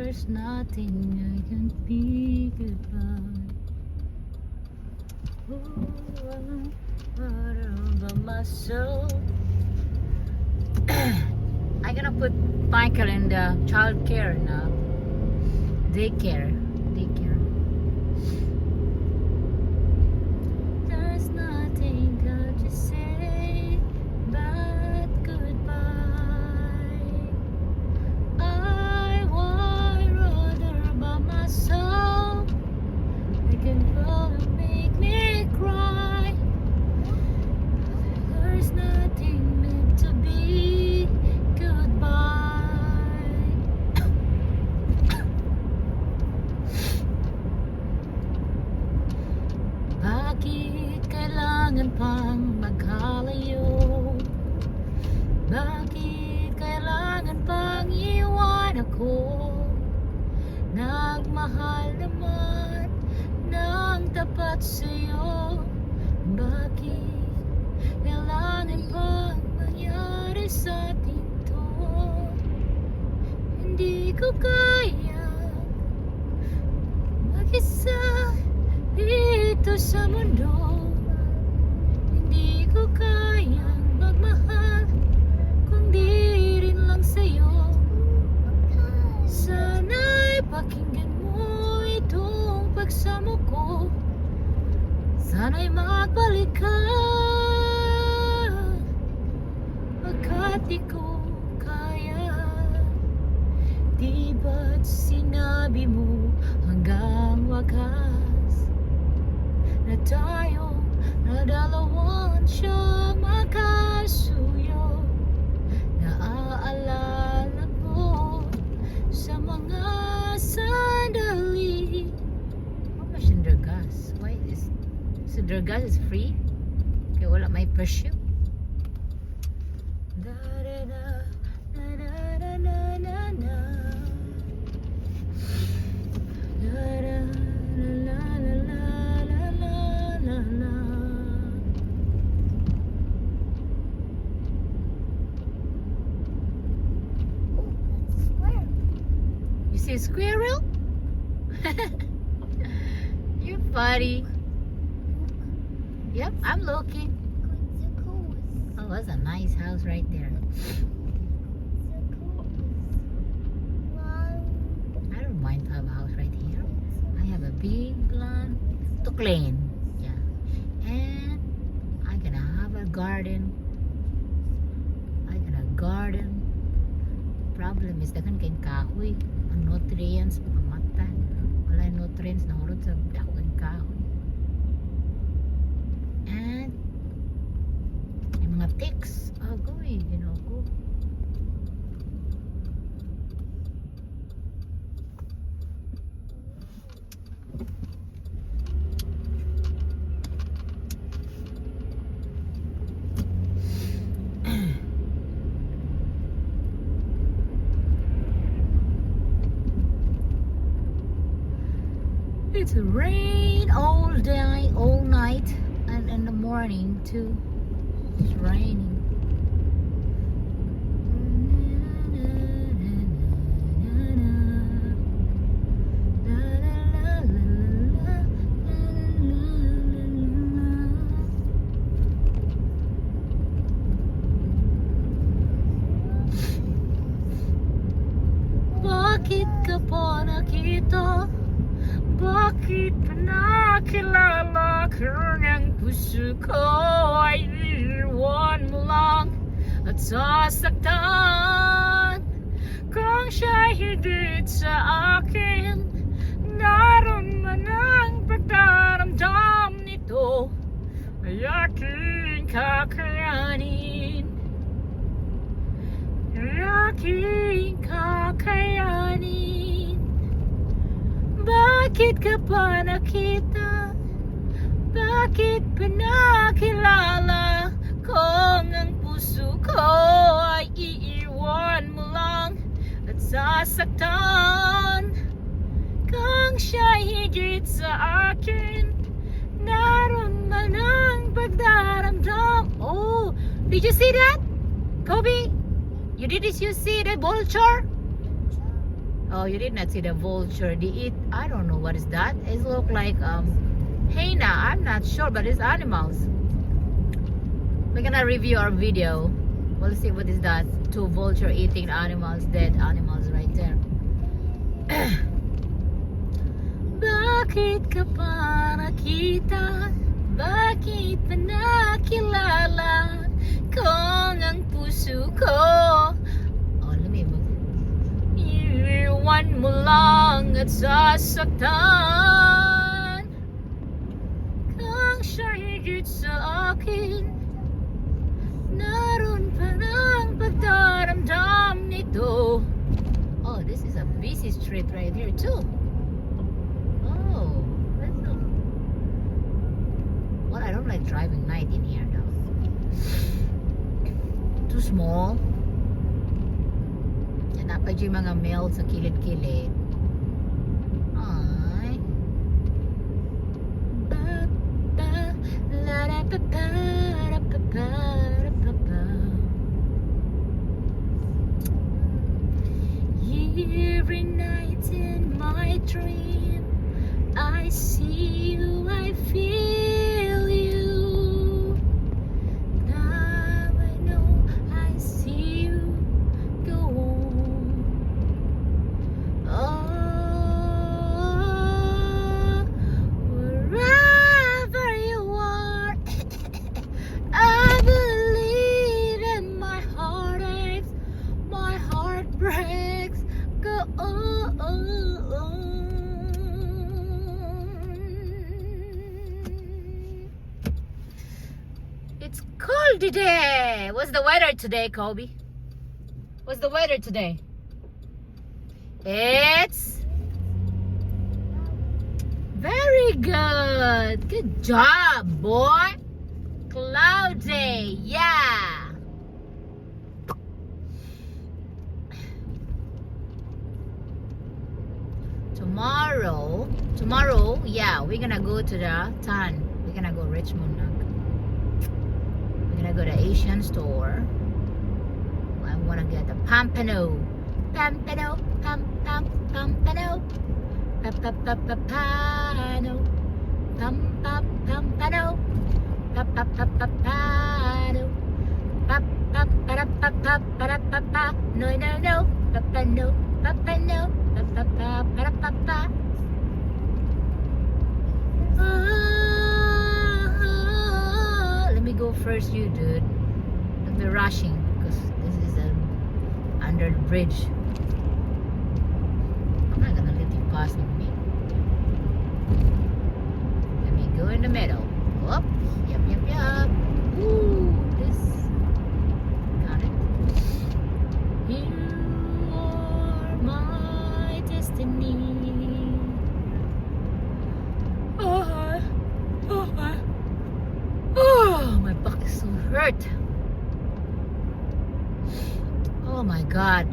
There's nothing I can be goodbye. About myself. I'm gonna put Michael in the child care now. Daycare. There's nothing got to say but goodbye. I would rather by myself. I can probably make me cry. There's nothing meant to be goodbye. Bakit kailangan pang maghalayo? Bakit kailangan pang iwan ako? Nagmahal naman ng tapat sa'yo. Bakit kailangan pang mangyari sa atin to? Hindi ko kaya mag-isa dito sa mundo. Hindi ko kayang magmahal kung di rin lang sa'yo. Sana'y pakinggan mo itong pagsamo ko. Sana'y magbalik ka, pagkat di ko kaya. Di ba't sinabi mo hanggang wakas na tayo na dalawan siyang magkasuyo? Naaalala ko sa mga sandali. How much in their gas? Why is so their gas is free? Kaya wala may presyo. Da da da da da da da da. Da da la la la la la la. You see a squirrel? You're funny. Yep, I'm looking. Oh, that's a nice house right there. I don't mind to have a house right here. I have a big lawn to clean. Yeah. And I'm gonna have a garden. Problem is dagan kayong kahoy. Ang nutrients, pamamatay. Wala yung nutrients na hulot sa dagan kahoy. And yung mga ticks, agoy, ginoko. It's rain all day, all night, and in the morning too. It's raining. Bakit ka pa nakita? Bakit pa nakilala kung ang puso ko ay iiwan mo lang at sasaktan? Kung siya'y higit sa akin, naroon man ang pagdaramdam nito ay aking kakayanin. Ay aking kakayanin. Bakit ka pa nakita? Bakit pa nakilala kung ang puso ko ay iiwan mo lang at sasaktan? Kung siya'y higit sa akin, naroon man ang pagdaramdam. Oh, did you see that? Kobe? Did you see the vulture? Oh, you did not see the vulture. They eat, I don't know what is that. It look like hyena. I'm not sure, but it's animals. We're gonna review our video. We'll see what is that. Two vulture eating animals, dead animals right there. Bakit ka pa nakita? Bakit pa nakilala kung ang puso ko? Oh, let me move. Iwan mo lang at sasaktan kang siya higit sa akin. Naroon pa ng pagdaramdam nito. Oh, this is a busy street right here too. Oh, that's a... Well, I don't like driving night in here though. Too small. Yan na pa yung mga mail sa kilid-kilid. Ay. Ba, ba, la, da, pa, pa, da, pa, pa, da, pa, pa. Every night in my dream I see you, I feel you. Now I know I see you go on. Oh, wherever you are, I believe in my heart aches, my heart breaks. Go on. It's cold today. What's the weather today, Kobe? What's the weather today? It's very good. Good job, boy. Cloudy. Yeah. Tomorrow, yeah, we're gonna go to the town. We're gonna go Richmond. We're gonna go to Asian store. I'm gonna get the Pampano. Pampano, Pampano. Pampano. Pampano. Pampano. No, no, no. Papano. Papano. Papapa. Let me go first, you dude. Don't be rushing because this is under the bridge. I'm not gonna let you pass me. Let me go in the middle. Up. Yup. Ooh, this. Got it. You are my destiny. Oh, my back is so hurt. Oh my God.